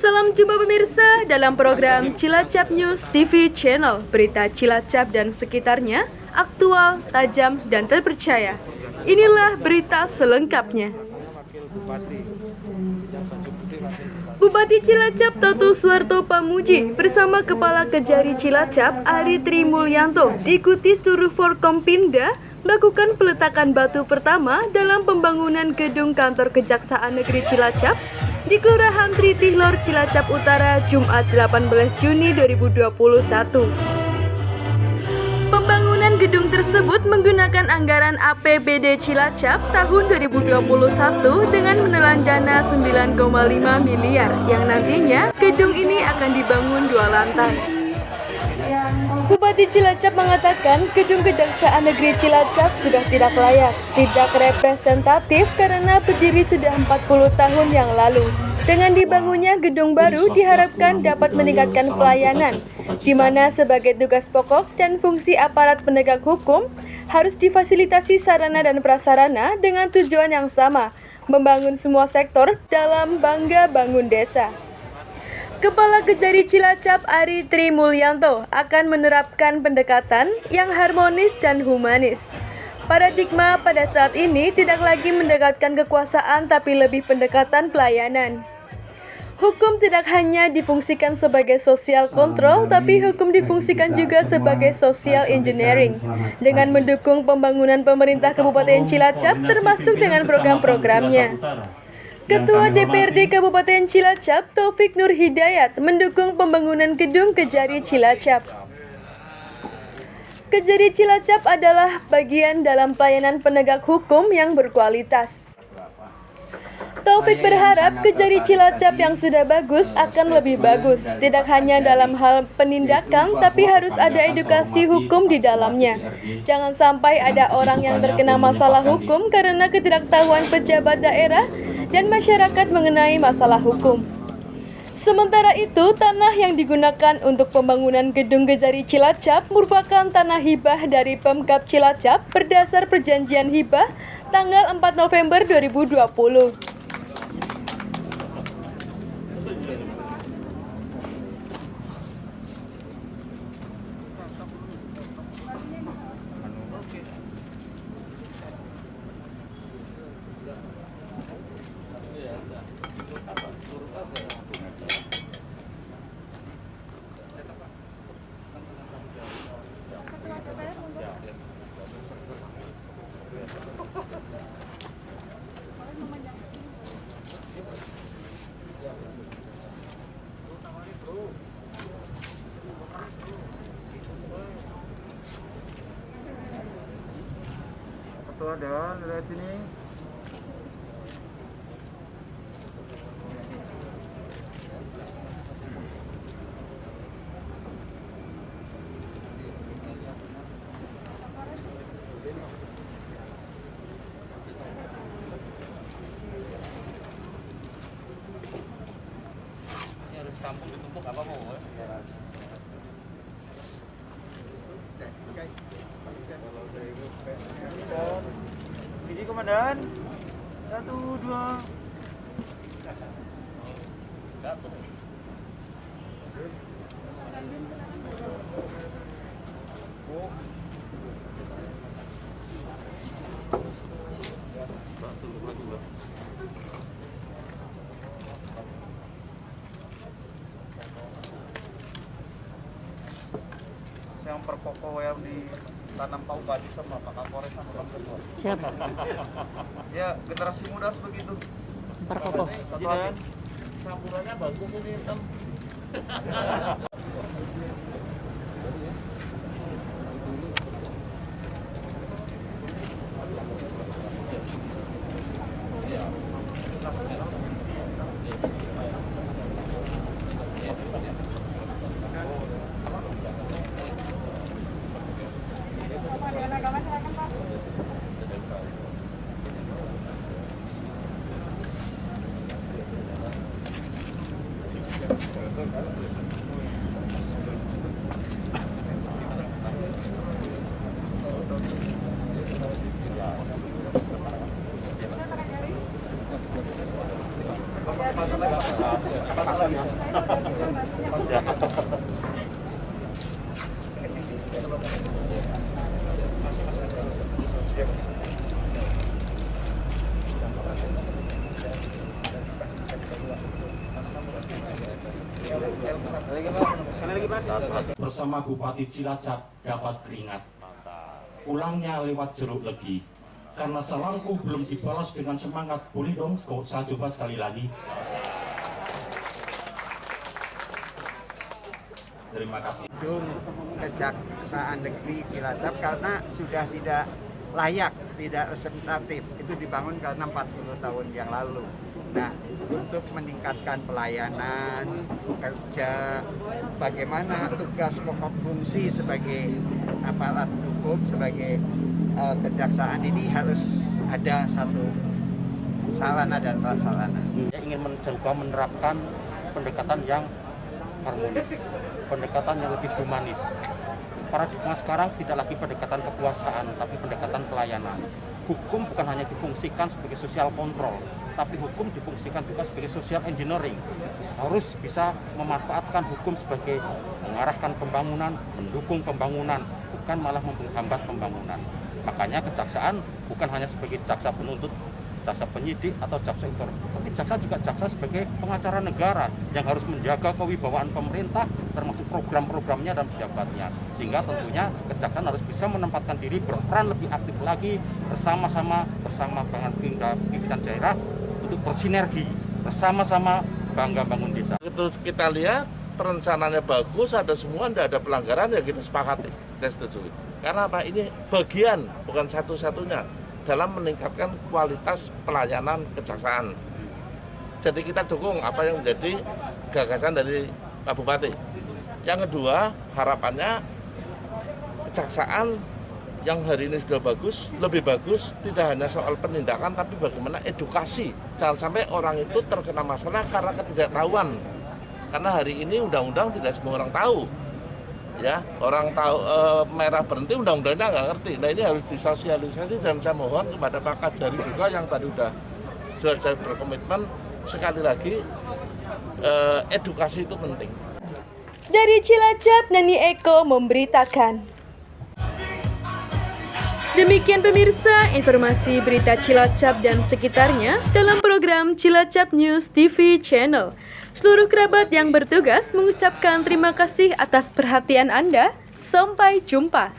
Salam jumpa pemirsa dalam program Cilacap News TV Channel. Berita Cilacap dan sekitarnya, aktual, tajam, dan terpercaya. Inilah berita selengkapnya. Bupati Cilacap Toto Suwarto Pamuji bersama Kepala Kejari Cilacap Ari Trimulyanto diikuti seluruh Forkompinda melakukan peletakan batu pertama dalam pembangunan gedung kantor Kejaksaan Negeri Cilacap di Kelurahan Tritihlor, Cilacap Utara, Jumat 18 Juni 2021. Pembangunan gedung tersebut menggunakan anggaran APBD Cilacap tahun 2021 dengan menelan dana 9,5 miliar yang nantinya gedung ini akan dibangun 2 lantai. Bupati Cilacap mengatakan gedung Kejaksaan Negeri Cilacap sudah tidak layak, tidak representatif karena berdiri sudah 40 tahun yang lalu. Dengan dibangunnya gedung baru diharapkan dapat meningkatkan pelayanan, di mana sebagai tugas pokok dan fungsi aparat penegak hukum harus difasilitasi sarana dan prasarana dengan tujuan yang sama, membangun semua sektor dalam Bangga Bangun Desa. Kepala Kejari Cilacap Ari Trimulyanto akan menerapkan pendekatan yang harmonis dan humanis. Paradigma pada saat ini tidak lagi mendekatkan kekuasaan tapi lebih pendekatan pelayanan. Hukum tidak hanya difungsikan sebagai social control, tapi hukum difungsikan juga sebagai social engineering dengan mendukung pembangunan pemerintah Kabupaten Cilacap termasuk dengan program-programnya. Ketua DPRD Kabupaten Cilacap, Taufik Nur Hidayat, mendukung pembangunan gedung Kejari Cilacap. Kejari Cilacap adalah bagian dalam pelayanan penegak hukum yang berkualitas. Taufik berharap Kejari Cilacap yang sudah bagus akan lebih bagus, tidak hanya dalam hal penindakan, tapi harus ada edukasi hukum di dalamnya. Jangan sampai ada orang yang terkena masalah hukum karena ketidaktahuan pejabat daerah dan masyarakat mengenai masalah hukum. Sementara itu, tanah yang digunakan untuk pembangunan gedung Kejari Cilacap merupakan tanah hibah dari Pemkab Cilacap berdasar perjanjian hibah tanggal 4 November 2020. Ketua Dewan dari sini. Ini harus sambung ditumpuk apa mau? Ini komandan. 1, 2. Yang perpoko yang ditanam Pak Bupati sama Pak Kapolres sama Bang Ketua. Siapa? Ya, generasi muda harus begitu. Perpoko. Satu hati. Sampurannya bagus ini, Tem. Bersama Bupati Cilacap dapat keringat. Pulangnya lewat Jeruk Legi. Karena salangku belum dibalas dengan semangat. Boleh dong saya coba sekali lagi. Terima kasih. Gedung Kejaksaan Negeri Cilacap karena sudah tidak layak, tidak representatif. Itu dibangun karena 40 tahun yang lalu. Nah, untuk meningkatkan pelayanan, kerja, bagaimana tugas pokok fungsi sebagai aparat hukum, sebagai kejaksaan ini harus ada satu sarana dan prasarana. Ingin mencoba menerapkan pendekatan yang harmonis, pendekatan yang lebih humanis. Paradigma sekarang tidak lagi pendekatan kekuasaan, tapi pendekatan pelayanan. Hukum bukan hanya difungsikan sebagai social control, tapi hukum difungsikan juga sebagai social engineering. Harus bisa memanfaatkan hukum sebagai mengarahkan pembangunan, mendukung pembangunan, bukan malah menghambat pembangunan. Makanya kejaksaan bukan hanya sebagai jaksa penuntut, jaksa penyidik atau jaksa eksekutor, tapi jaksa juga jaksa sebagai pengacara negara yang harus menjaga kewibawaan pemerintah termasuk program-programnya dan pejabatnya. Sehingga tentunya kejaksaan harus bisa menempatkan diri berperan lebih aktif lagi bersama dengan pimpinan daerah untuk bersinergi bersama-sama bangga bangun desa. Itu kita lihat perencanaannya bagus, ada semua, tidak ada pelanggaran, ya kita sepakati, kita setujui. Karena apa? Ini bagian, bukan satu-satunya dalam meningkatkan kualitas pelayanan kejaksaan. Jadi kita dukung apa yang menjadi gagasan dari Pak Bupati. Yang kedua, harapannya kejaksaan yang hari ini sudah bagus, lebih bagus, tidak hanya soal penindakan, tapi bagaimana edukasi. Jangan sampai orang itu terkena masalah karena ketidaktahuan. Karena hari ini undang-undang tidak semua orang tahu. Ya, orang tahu merah berhenti, undang-undangnya nggak ngerti. Nah, ini harus disosialisasi dan saya mohon kepada Pak Kajari juga yang tadi sudah berkomitmen sekali lagi edukasi itu penting. Dari Cilacap, Nani Eko memberitakan. Demikian pemirsa, informasi berita Cilacap dan sekitarnya dalam program Cilacap News TV Channel. Seluruh kerabat yang bertugas mengucapkan terima kasih atas perhatian Anda. Sampai jumpa.